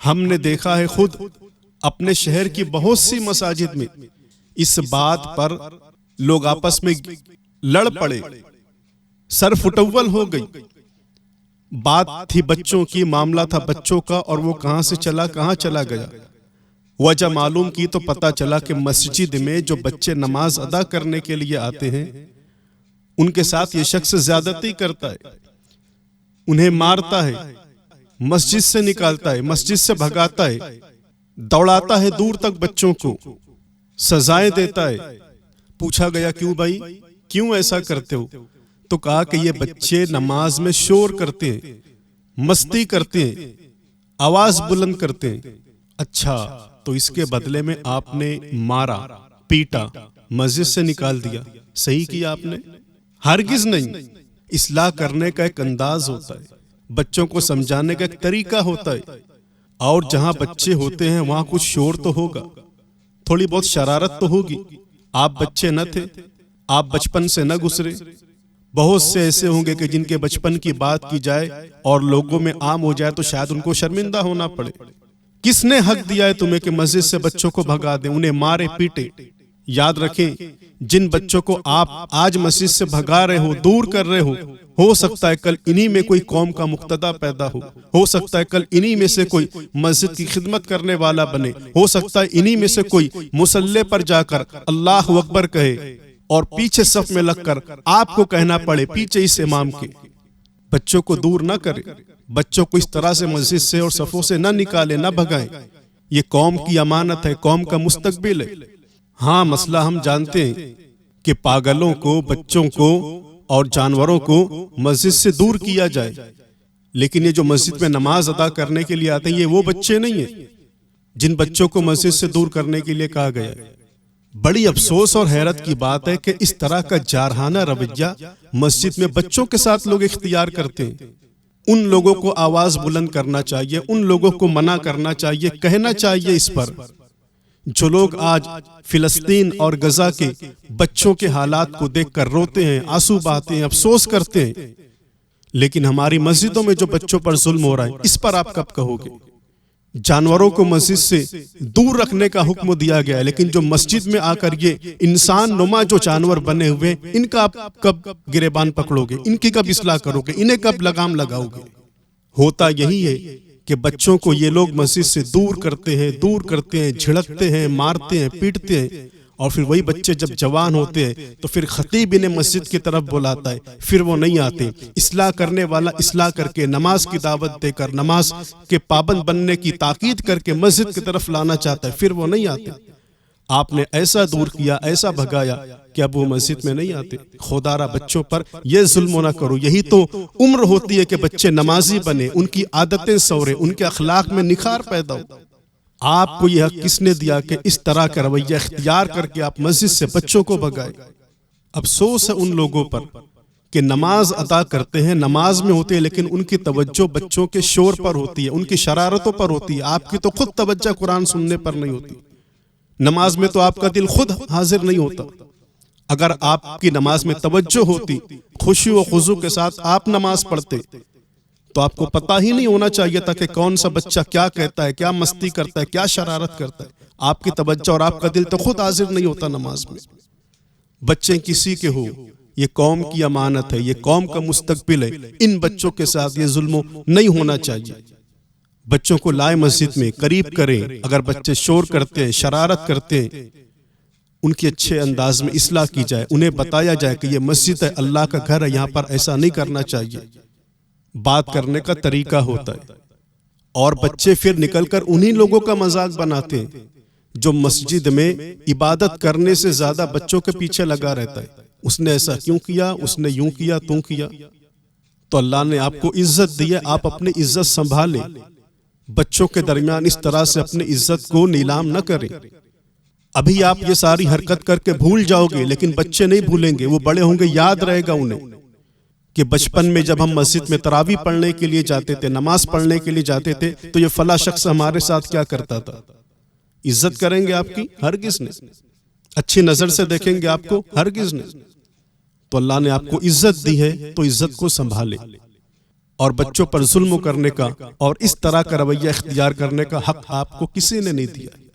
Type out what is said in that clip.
ہم نے دیکھا ہے خود اپنے شہر کی بہت سی مساجد میں اس بات پر لوگ آپس میں لڑ پڑے، سر فٹول ہو گئی۔ بات تھی بچوں کی، معاملہ تھا بچوں کا، اور وہ کہاں سے چلا کہاں چلا گیا۔ وجہ معلوم کی تو پتا چلا کہ مسجد میں جو بچے نماز ادا کرنے کے لیے آتے ہیں ان کے ساتھ یہ شخص زیادتی کرتا ہے، انہیں مارتا ہے، مسجد سے نکالتا ہے، مسجد سے بھگاتا ہے، دوڑاتا ہے دور تک بچوں کو، سزائیں دیتا ہے۔ پوچھا گیا کیوں بھائی، کیوں ایسا کرتے ہو؟ تو کہا کہ یہ بچے نماز میں شور کرتے ہیں، مستی کرتے ہیں، آواز بلند کرتے ہیں۔ اچھا، تو اس کے بدلے میں آپ نے مارا، پیٹا، مسجد سے نکال دیا، صحیح کیا آپ نے؟ ہرگز نہیں۔ اصلاح کرنے کا ایک انداز ہوتا ہے، بچوں کو سمجھانے کا ایک طریقہ ہوتا ہے، اور جہاں بچے ہوتے ہیں وہاں کچھ شور تو ہوگا، تھوڑی بہت شرارت تو ہوگی۔ آپ بچے نہ تھے، آپ بچپن سے نہ گزرے۔ بہت سے ایسے ہوں گے کہ جن کے بچپن کی بات کی جائے اور لوگوں میں عام ہو جائے تو شاید ان کو شرمندہ ہونا پڑے۔ کس نے حق دیا ہے تمہیں کہ مسجد سے بچوں کو بھگا دیں، انہیں مارے پیٹے؟ یاد رکھیں، جن بچوں کو آپ آج مسجد سے بھگا رہے ہو، دور کر رہے ہو سکتا ہے کل انہی میں کوئی قوم کا مقتدی پیدا ہو سکتا ہے کل انہی میں سے کوئی مسجد کی خدمت کرنے والا بنے، ہو سکتا ہے انہی میں سے کوئی مصلی پر جا کر اللہ اکبر کہے اور پیچھے صف میں لگ کر آپ کو کہنا پڑے پیچھے اس امام کے۔ بچوں کو دور نہ کرے، بچوں کو اس طرح سے مسجد سے اور صفوں سے نہ نکالے، نہ بھگائیں۔ یہ قوم کی امانت ہے، قوم کا مستقبل ہے۔ ہاں، مسئلہ ہم جانتے ہیں کہ پاگلوں کو، بچوں کو اور جانوروں کو مسجد سے دور کیا جائے، لیکن یہ جو مسجد میں نماز ادا کرنے کے لیے آتے ہیں یہ وہ بچے نہیں ہیں جن بچوں کو مسجد سے دور کرنے کے لیے کہا گیا ہے۔ بڑی افسوس اور حیرت کی بات ہے کہ اس طرح کا جارحانہ رویہ مسجد میں بچوں کے ساتھ لوگ اختیار کرتے ہیں۔ ان لوگوں کو آواز بلند کرنا چاہیے، ان لوگوں کو منع کرنا چاہیے، کہنا چاہیے اس پر۔ جو لوگ آج فلسطین اور غزہ کے بچوں کے حالات کو دیکھ کر روتے ہیں، آنسو بہاتے ہیں، افسوس کرتے ہیں، لیکن ہماری مسجدوں میں جو بچوں پر ظلم ہو رہا ہے اس پر آپ کب کہو گے؟ جانوروں کو مسجد سے دور رکھنے کا حکم دیا گیا ہے، لیکن جو مسجد میں آ کر یہ انسان نما جو جانور بنے ہوئے ان کا آپ کب گریبان پکڑو گے؟ ان کی کب اصلاح کرو گے؟ انہیں کب لگام لگاؤ گے؟ ہوتا یہی ہے کہ بچوں کو یہ لوگ مسجد سے دور کرتے ہیں، جھڑکتے ہیں، مارتے ہیں، پیٹتے ہیں، اور پھر وہی بچے جب جوان ہوتے ہیں تو پھر خطیب انہیں مسجد کی طرف بلاتا ہے، پھر وہ نہیں آتے۔ اصلاح کرنے والا اصلاح کر کے، نماز کی دعوت دے کر، نماز کے پابند بننے کی تاکید کر کے مسجد کی طرف لانا چاہتا ہے، پھر وہ نہیں آتے۔ آپ نے ایسا دور کیا، ایسا بھگایا کہ اب وہ مسجد میں نہیں آتے۔ خودارا بچوں پر یہ ظلم نہ کرو، یہی تو عمر ہوتی ہے کہ بچے نمازی بنے، ان کی عادتیں سورے، ان کے اخلاق میں نکھار پیدا ہو۔ آپ کو یہ حق کس نے دیا کہ اس طرح کا رویہ اختیار کر کے آپ مسجد سے بچوں کو بھگائے؟ افسوس ہے ان لوگوں پر کہ نماز ادا کرتے ہیں، نماز میں ہوتے ہیں، لیکن ان کی توجہ بچوں کے شور پر ہوتی ہے، ان کی شرارتوں پر ہوتی ہے۔ آپ کی تو خود توجہ قرآن سننے پر نہیں ہوتی، نماز میں تو آپ کا دل خود حاضر نہیں ہوتا۔ اگر آپ کی نماز میں توجہ ہوتی، خشوع و خضوع کے ساتھ آپ نماز پڑھتے، تو آپ کو پتہ ہی نہیں ہونا چاہیے تھا کہ کون سا بچہ کیا کہتا ہے، کیا مستی کرتا ہے، کیا شرارت کرتا ہے۔ آپ کی توجہ اور آپ کا دل تو خود حاضر نہیں ہوتا نماز میں۔ بچے کسی کے ہو، یہ قوم کی امانت ہے، یہ قوم کا مستقبل ہے، ان بچوں کے ساتھ یہ ظلم نہیں ہونا چاہیے۔ بچوں کو لائے مسجد میں، قریب کریں۔ اگر بچے شور کرتے ہیں، شرارت کرتے ہیں، ان کی اچھے انداز میں اصلاح کی جائے، انہیں بتایا جائے کہ یہ مسجد ہے، اللہ کا گھر ہے، یہاں پر ایسا نہیں کرنا چاہیے۔ بات کرنے کا طریقہ ہوتا ہے، اور بچے پھر نکل کر انہی لوگوں کا مذاق بناتے ہیں جو مسجد میں عبادت کرنے سے زیادہ بچوں کے پیچھے لگا رہتا ہے۔ اس نے ایسا کیوں کیا، اس نے یوں کیا، توں کیا۔ تو اللہ نے آپ کو عزت دی ہے، آپ اپنی عزت سنبھالیں، بچوں کے درمیان اس طرح سے اپنی عزت کو نیلام نہ کریں۔ ابھی آپ یہ ساری حرکت کر کے بھول جاؤ گے، لیکن بچے نہیں بھولیں گے، وہ بڑے ہوں گے، یاد رہے گا انہیں کہ بچپن میں جب ہم مسجد میں تراویح پڑھنے کے لیے جاتے تھے، نماز پڑھنے کے لیے جاتے تھے، تو یہ فلاں شخص ہمارے ساتھ کیا کرتا تھا۔ عزت کریں گے آپ کی؟ ہرگز نہیں۔ اچھی نظر سے دیکھیں گے آپ کو؟ ہرگز نہیں۔ تو اللہ نے آپ کو عزت دی ہے تو عزت کو سنبھالے۔ اور بچوں پر ظلم کرنے کا اور اس طرح کا رویہ اختیار کرنے کا حق آپ کو کسی نے نہیں دیا۔